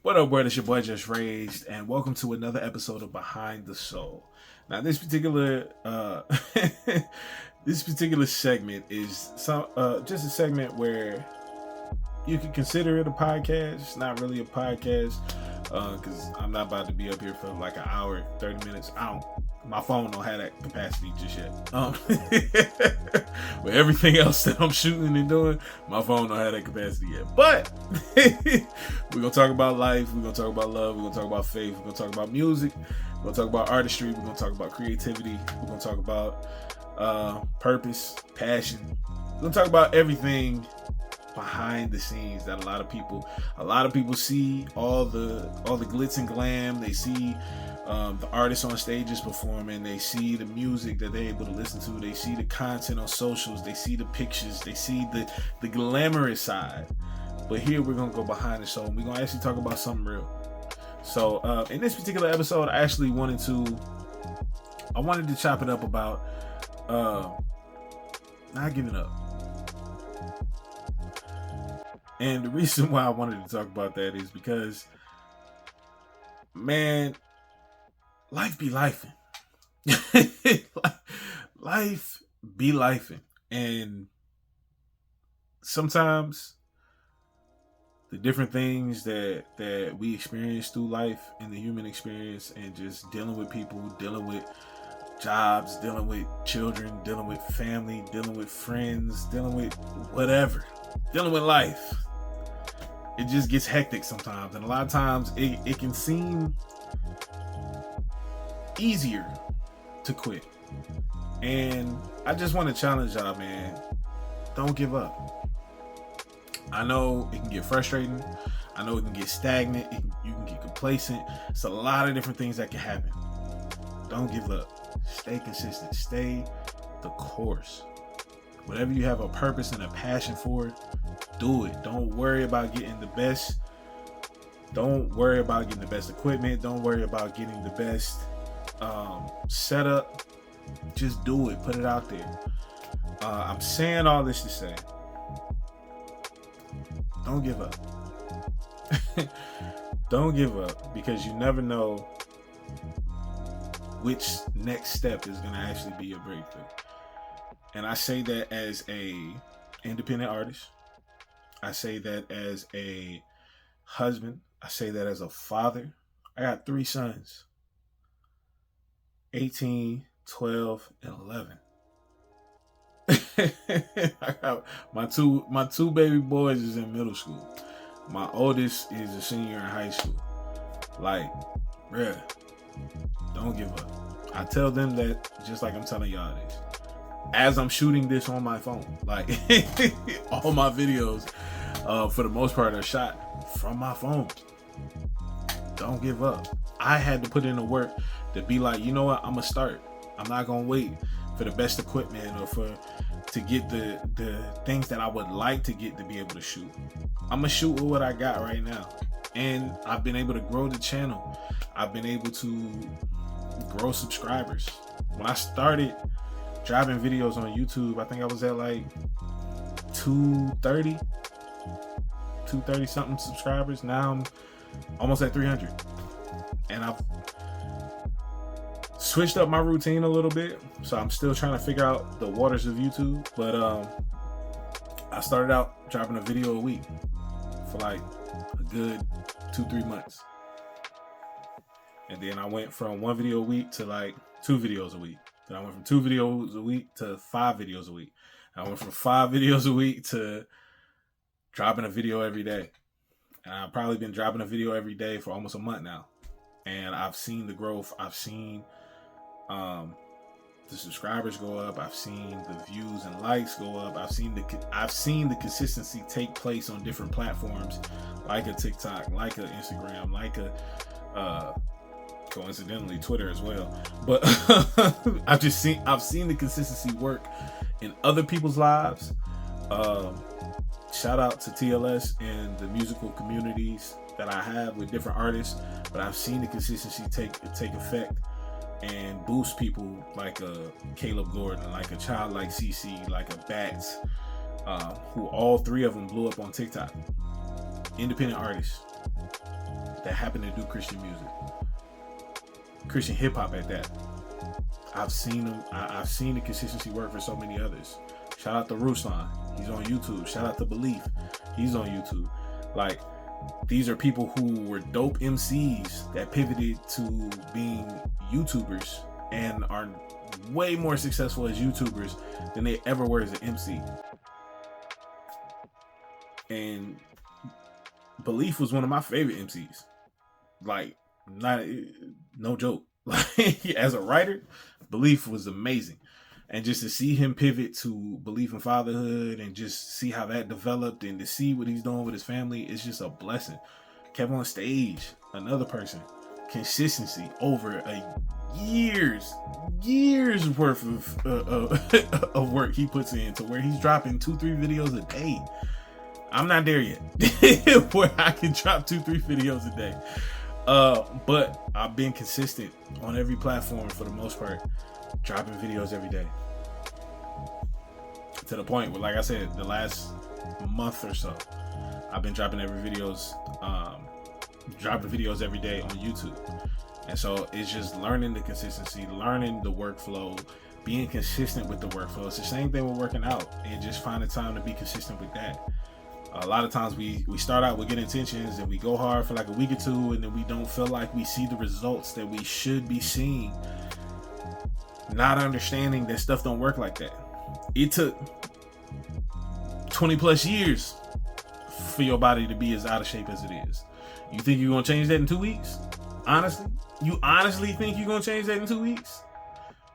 What up, Blerd? It's your boy JusRzd, and welcome to another episode of Behind the Soul. Now, this particular this particular segment is just a segment where you can consider it a podcast. It's not really a podcast because I'm not about to be up here for like an hour, 30 minutes. My phone don't have that capacity just yet. With everything else that I'm shooting and doing, my phone don't have that capacity yet. But we're gonna talk about life. We're gonna talk about love. We're gonna talk about faith. We're gonna talk about music. We're gonna talk about artistry. We're gonna talk about creativity. We're gonna talk about purpose, passion. We're gonna talk about everything behind the scenes that a lot of people see all the glitz and glam. They see the artists on stages performing. They see the music that they're able to listen to. They see the content on socials. They see the pictures. They see the glamorous side. But here we're gonna go behind the soul. We're gonna actually talk about something real. So in this particular episode, I actually wanted to chop it up about not giving up. And the reason why I wanted to talk about that is because, man, life be lifing. Life be lifing. And sometimes the different things that we experience through life and the human experience, and just dealing with people, dealing with jobs, dealing with children, dealing with family, dealing with friends, dealing with whatever, dealing with life, it just gets hectic sometimes. And a lot of times it can seem easier to quit. And I just want to challenge y'all, man. Don't give up. I know it can get frustrating. I know it can get stagnant. You can get complacent. It's a lot of different things that can happen. Don't give up. Stay consistent. Stay the course. Whatever you have a purpose and a passion for, do it. Don't worry about getting the best. Don't worry about getting the best equipment. Don't worry about getting the best setup. Just do it. Put it out there. I'm saying all this to say, don't give up. Don't give up, because you never know which next step is going to actually be your breakthrough. And I say that as a independent artist. I say that as a husband. I say that as a father. I got 3 sons. 18, 12, and 11. I got my two baby boys is in middle school. My oldest is a senior in high school. Like, bruh, don't give up. I tell them that just like I'm telling y'all this. As I'm shooting this on my phone, like all my videos, for the most part, are shot from my phone. Don't give up. I had to put in the work to be like, you know what? I'm gonna start. I'm not gonna wait for the best equipment or to get the things that I would like to get to be able to shoot. I'm gonna shoot with what I got right now, and I've been able to grow the channel. I've been able to grow subscribers. When I started dropping videos on YouTube, I think I was at like 230 something subscribers. Now I'm almost at 300, and I've switched up my routine a little bit, so I'm still trying to figure out the waters of YouTube. But I started out dropping a video a week for like a good 2-3 months, and then I went from 1 video a week to like 2 videos a week. Then I went from 2 videos a week to 5 videos a week. I went from 5 videos a week to dropping a video every day. And I've probably been dropping a video every day for almost a month now. And I've seen the growth. I've seen the subscribers go up. I've seen the views and likes go up. I've seen the consistency take place on different platforms, like a TikTok, like a Instagram, like a coincidentally Twitter as well. But I've seen the consistency work in other people's lives. Shout out to TLS and the musical communities that I have with different artists. But I've seen the consistency take effect and boost people like a Caleb Gordon, like a Child Like CC, like a Bats, who all 3 of them blew up on TikTok. Independent artists that happen to do Christian music, Christian hip hop at that. I've seen them. I've seen the consistency work for so many others. Shout out to Ruslan. He's on YouTube. Shout out to Belief. He's on YouTube. Like, these are people who were dope MCs that pivoted to being YouTubers and are way more successful as YouTubers than they ever were as an MC. And Belief was one of my favorite MCs. Like, no joke. Like, as a writer, Belief was amazing. And just to see him pivot to belief in fatherhood and just see how that developed and to see what he's doing with his family, it's just a blessing. Kept on stage, another person. Consistency over a years worth of work he puts in to where he's dropping 2-3 videos a day. I'm not there yet where I can drop 2-3 videos a day. But I've been consistent on every platform for the most part, dropping videos every day. To the point where, like I said, the last month or so, I've been dropping videos every day on YouTube. And so it's just learning the consistency, learning the workflow, being consistent with the workflow. It's the same thing with working out and just finding time to be consistent with that. A lot of times we start out with good intentions and we go hard for like a week or two, and then we don't feel like we see the results that we should be seeing. Not understanding that stuff don't work like that. It took 20 plus years for your body to be as out of shape as it is. You think you're gonna change that in 2 weeks? Honestly? You honestly think you're gonna change that in 2 weeks?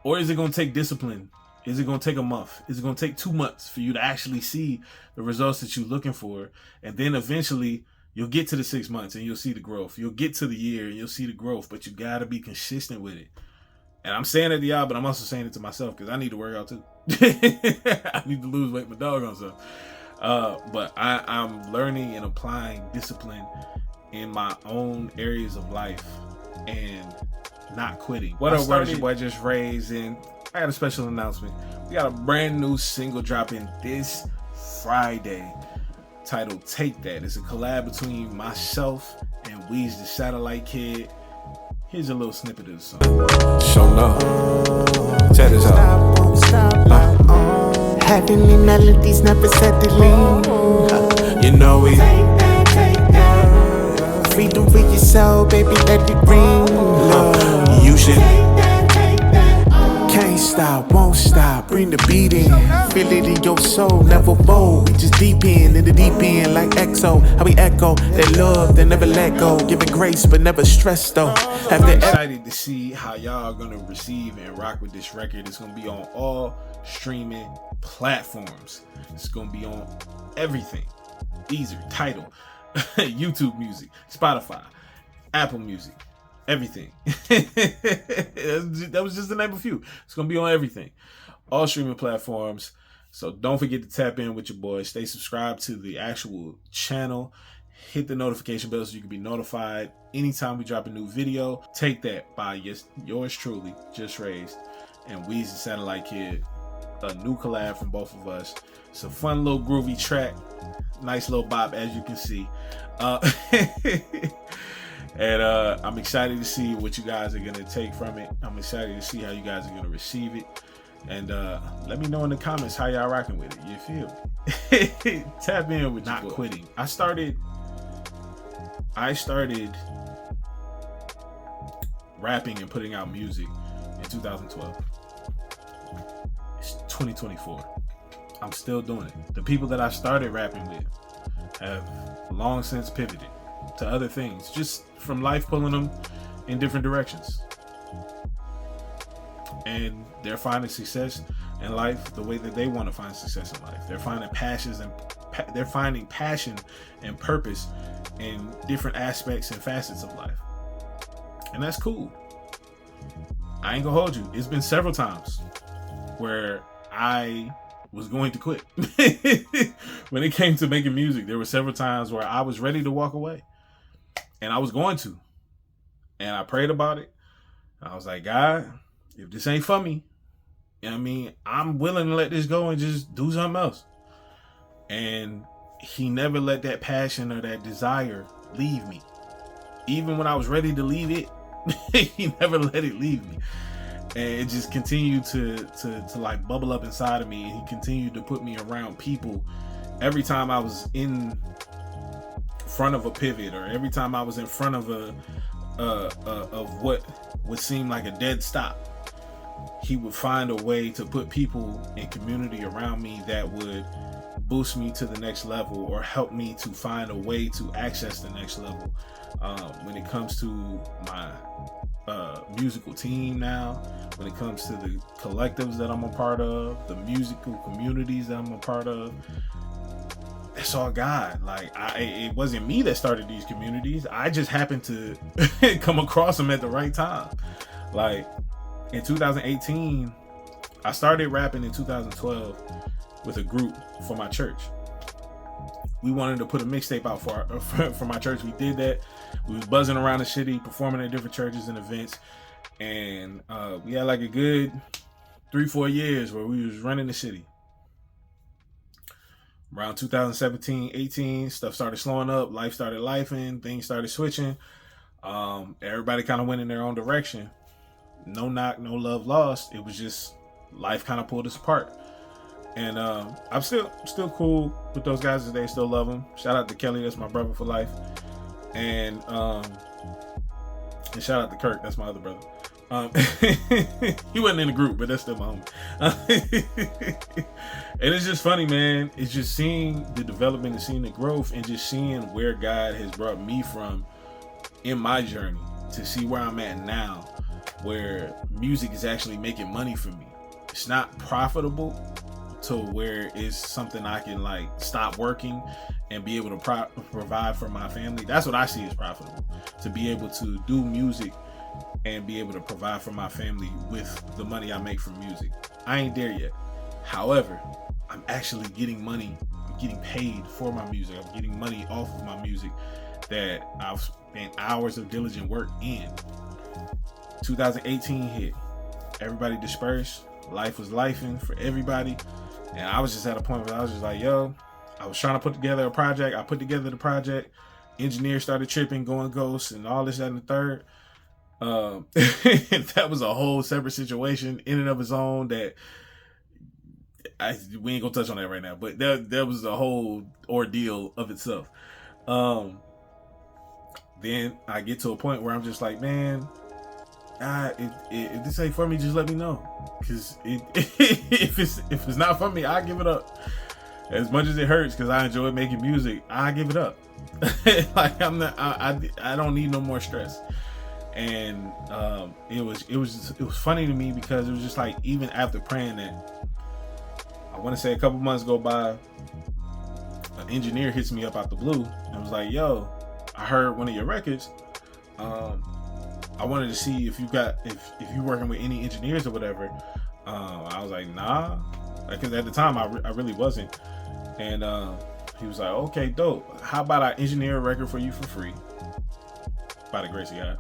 Or is it gonna take discipline? Is it going to take a month? Is it going to take 2 months for you to actually see the results that you're looking for? And then eventually you'll get to the 6 months and you'll see the growth. You'll get to the year and you'll see the growth, but you got to be consistent with it. And I'm saying it to y'all, but I'm also saying it to myself because I need to work out too. I need to lose weight, my dog on stuff. But I'm learning and applying discipline in my own areas of life and not quitting. What up, word? Your boy JusRzd, and I got a special announcement. We got a brand new single dropping this Friday titled Take That. It's a collab between myself and JusRzd, the Satellite Kid. Here's a little snippet of the song. Show love. Check this out. Heavenly melodies never set the lean. You know we Freedom with your soul, baby, let it ring. You should Can't stop, won't stop, bring the beat in. Feel it in your soul, never fold. We just deep in the deep end, like EXO. How we echo that love that never let go. Giving grace but never stress though. I'm excited to see how y'all are gonna receive and rock with this record. It's gonna be on all streaming platforms. It's gonna be on everything. Deezer, Tidal, YouTube Music, Spotify, Apple Music. Everything. That was just to name a few. It's gonna be on everything, all streaming platforms. So don't forget to tap in with your boy. Stay subscribed to the actual channel. Hit the notification bell so you can be notified anytime we drop a new video. Take That by yours truly, JusRzd, and JusRzd, the Satellite Kid. A new collab from both of us. It's a fun little groovy track. Nice little bop, as you can see. And I'm excited to see what you guys are going to take from it. I'm excited to see how you guys are going to receive it. And let me know in the comments how y'all rocking with it. You feel me? Tap in with not quitting. I started rapping and putting out music in 2012. It's 2024. I'm still doing it. The people that I started rapping with have long since pivoted to other things, just from life pulling them in different directions, and they're finding success in life the way that they want to find success in life. They're finding passion and purpose in different aspects and facets of life, and that's cool. I ain't gonna hold you. It's been several times where I was going to quit. When it came to making music, there were several times where I was ready to walk away. And I was going to. And I prayed about it. I was like, God, if this ain't for me, you know what I mean, I'm willing to let this go and just do something else. And he never let that passion or that desire leave me. even when I was ready to leave it, he never let it leave me. And it just continued to like bubble up inside of me. And he continued to put me around people every time I was in front of a pivot, or every time I was in front of of what would seem like a dead stop. He would find a way to put people and community around me that would boost me to the next level, or help me to find a way to access the next level. When it comes to my musical team now, when it comes to the collectives that I'm a part of, the musical communities that I'm a part of, it's all God. Like, it wasn't me that started these communities. I just happened to come across them at the right time. Like, in 2018, I started rapping in 2012 with a group for my church. We wanted to put a mixtape out for my church. We did that. We was buzzing around the city, performing at different churches and events. And we had like a good 3-4 years where we was running the city. Around 2017, 18, stuff started slowing up. Life started lifing. Things started switching. Everybody kind of went in their own direction. No knock, no love lost. It was just life kind of pulled us apart. And I'm still cool with those guys today. Still love them. Shout out to Kelly, that's my brother for life. And shout out to Kirk, that's my other brother. He wasn't in the group, but that's still my homie. And it's just funny, man. It's just seeing the development and seeing the growth, and just seeing where God has brought me from in my journey to see where I'm at now, where music is actually making money for me. It's not profitable to where it's something I can like stop working and be able to provide for my family. That's what I see as profitable, to be able to do music and be able to provide for my family with the money I make from music. I ain't there yet. However, I'm actually getting money. I'm getting paid for my music. I'm getting money off of my music that I've spent hours of diligent work in. 2018 hit. Everybody dispersed. Life was lifing for everybody. And I was just at a point where I was just like, yo, I was trying to put together a project. I put together the project. Engineers started tripping, going ghost, and all this, that, and the third. That was a whole separate situation in and of its own that we ain't gonna touch on that right now. But that was a whole ordeal of itself. Then I get to a point where I'm just like, man, if this ain't for me, just let me know. Cause if it's not for me, I give it up. As much as it hurts, cause I enjoy making music, I give it up. Like I don't need no more stress. And it was funny to me, because it was just like, even after praying that, I want to say a couple months go by, an engineer hits me up out the blue and was like, yo, I heard one of your records. I wanted to see if you're working with any engineers or whatever. I was like, nah, because at the time I really wasn't. And he was like, okay, dope. How about I engineer a record for you for free, by the grace of God?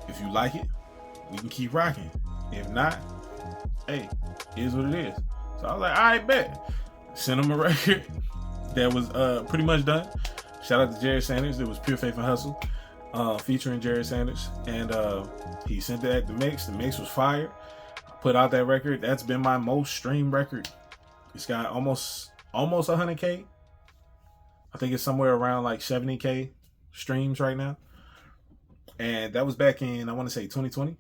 If you like it, we can keep rocking. If not, hey, it is what it is. So I was like, all right, bet. Sent him a record that was pretty much done. Shout out to Jared Sanders. It was Pure Faith and Hustle, featuring Jared Sanders. And he sent that the mix. The mix was fire. I put out that record. That's been my most streamed record. It's got almost 100K. I think it's somewhere around like 70K streams right now. And that was back in, I want to say 2020.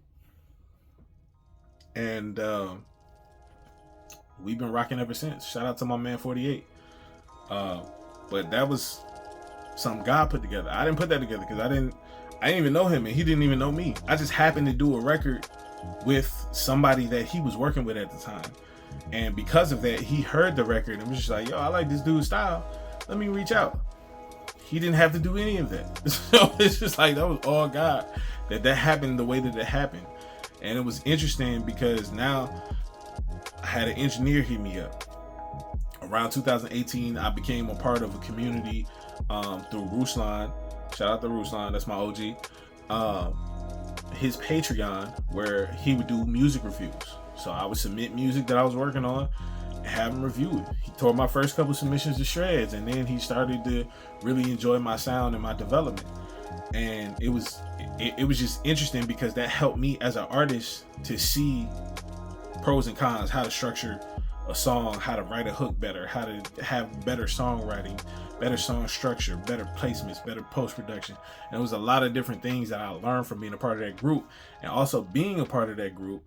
And we've been rocking ever since. Shout out to my man 48. But that was something God put together. I didn't put that together because I didn't even know him, and he didn't even know me. I just happened to do a record with somebody that he was working with at the time. And because of that, he heard the record and was just like, yo, I like this dude's style. Let me reach out. He didn't have to do any of that. So it's just like, that was all God, that happened the way that it happened. And it was interesting because now I had an engineer hit me up. Around 2018, I became a part of a community through Ruslan. Shout out to Ruslan, that's my OG. His Patreon, where he would do music reviews. So I would submit music that I was working on and have him review it. He tore my first couple submissions to shreds, and then he started to really enjoy my sound and my development. And it was just interesting because that helped me as an artist to see pros and cons, how to structure a song, how to write a hook better, how to have better songwriting, better song structure, better placements, better post-production. And it was a lot of different things that I learned from being a part of that group. And also being a part of that group,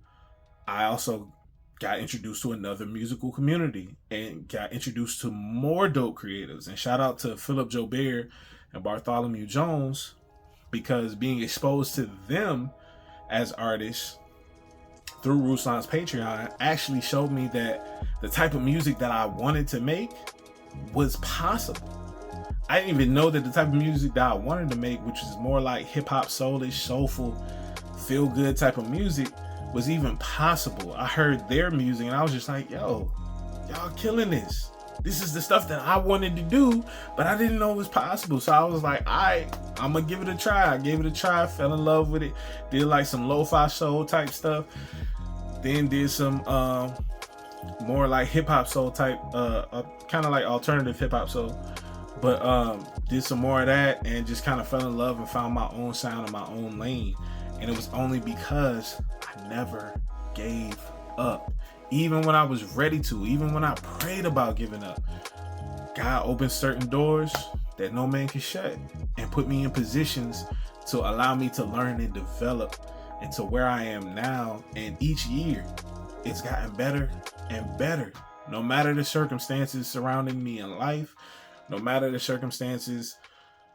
I also got introduced to another musical community and got introduced to more dope creatives. And shout out to Philip Jobert and Bartholomew Jones, because being exposed to them as artists through Ruslan's Patreon actually showed me that the type of music that I wanted to make was possible. I didn't even know that the type of music that I wanted to make, which is more like hip-hop, soulish, soulful, feel-good type of music, was even possible. I heard their music and I was just like, yo, y'all killing this. This is the stuff that I wanted to do, but I didn't know it was possible. So I was like, I'm gonna give it a try. I gave it a try, fell in love with it, did like some lo-fi soul type stuff, then did some more like hip-hop soul type, kind of like alternative hip-hop soul, but did some more of that and just kind of fell in love and found my own sound in my own lane. And it was only because I never gave up. Even when I was ready to, even when I prayed about giving up, God opened certain doors that no man can shut and put me in positions to allow me to learn and develop into where I am now. And each year it's gotten better and better. No matter the circumstances surrounding me in life, no matter the circumstances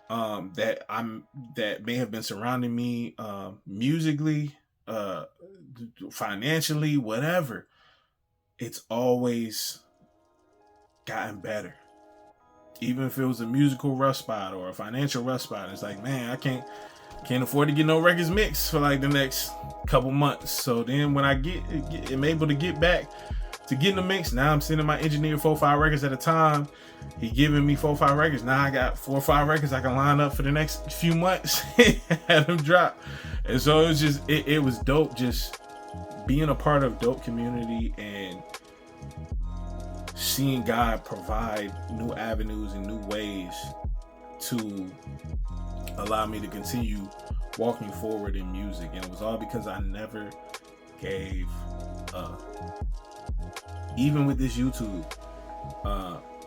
that may have been surrounding me musically, financially, whatever, it's always gotten better. Even if it was a musical rough spot or a financial rough spot, it's like, man, I can't afford to get no records mixed for like the next couple months. So then when I am able to get back to getting the mix, now I'm sending my engineer 4-5 records at a time. He giving me 4-5 records. Now I got 4 or 5 records I can line up for the next few months, have them drop. And so it was just, it was dope just being a part of dope community and seeing God provide new avenues and new ways to allow me to continue walking forward in music. And it was all because I never gave up. Even with this YouTube,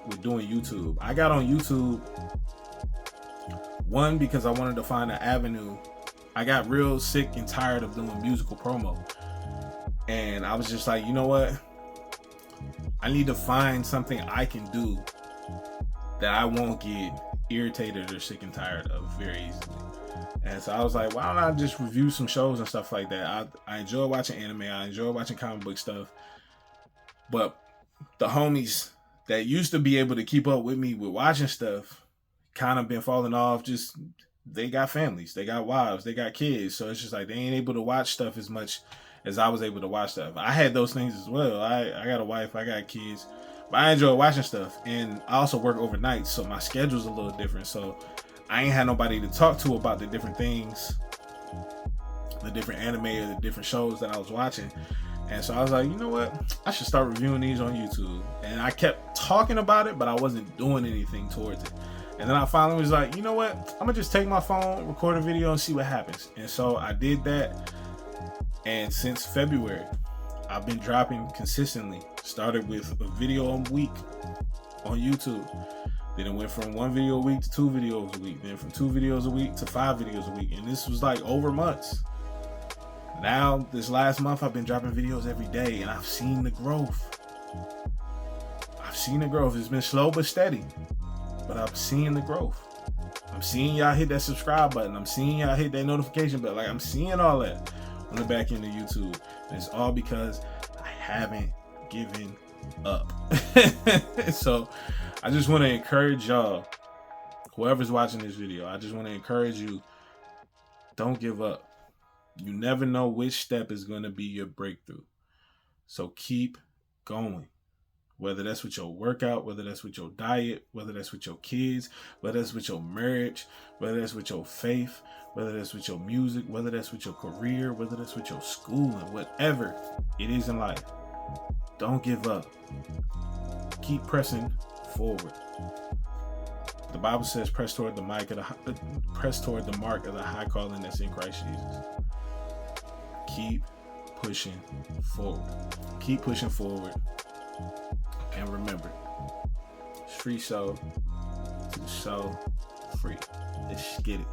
with doing YouTube, I got on YouTube, one, because I wanted to find an avenue. I got real sick and tired of doing musical promo. And I was just like, you know what? I need to find something I can do that I won't get irritated or sick and tired of very easily. And so I was like, why don't I just review some shows and stuff like that? I enjoy watching anime. I enjoy watching comic book stuff. But the homies that used to be able to keep up with me with watching stuff kind of been falling off. Just, they got families, they got wives, they got kids. So it's just like they ain't able to watch stuff as much as I was able to watch stuff. I had those things as well. I got a wife, I got kids, but I enjoy watching stuff. And I also work overnight, so my schedule's a little different. So I ain't had nobody to talk to about the different things, the different anime or the different shows that I was watching. And so I was like, you know what? I should start reviewing these on YouTube. And I kept talking about it, but I wasn't doing anything towards it. And then I finally was like, you know what? I'm gonna just take my phone, record a video, and see what happens. And so I did that. And since February, I've been dropping consistently. Started with a video a week on YouTube. Then it went from 1 video a week to 2 videos a week. Then from 2 videos a week to 5 videos a week. And this was like over months. Now, this last month, I've been dropping videos every day, and I've seen the growth. It's been slow but steady, but I'm seeing the growth. I'm seeing y'all hit that subscribe button. I'm seeing y'all hit that notification bell. Like, I'm seeing all that on the back end of YouTube. And it's all because I haven't given up. So I just want to encourage y'all, whoever's watching this video, I just want to encourage you, don't give up. You never know which step is going to be your breakthrough. So keep going. Whether that's with your workout, whether that's with your diet, whether that's with your kids, whether that's with your marriage, whether that's with your faith, whether that's with your music, whether that's with your career, whether that's with your schooling, whatever it is in life, don't give up. Keep pressing forward. The Bible says, press toward the mark of the high calling that's in Christ Jesus. Keep pushing forward. Keep pushing forward. And remember, it's FreeSoul to the soul free. Let's get it.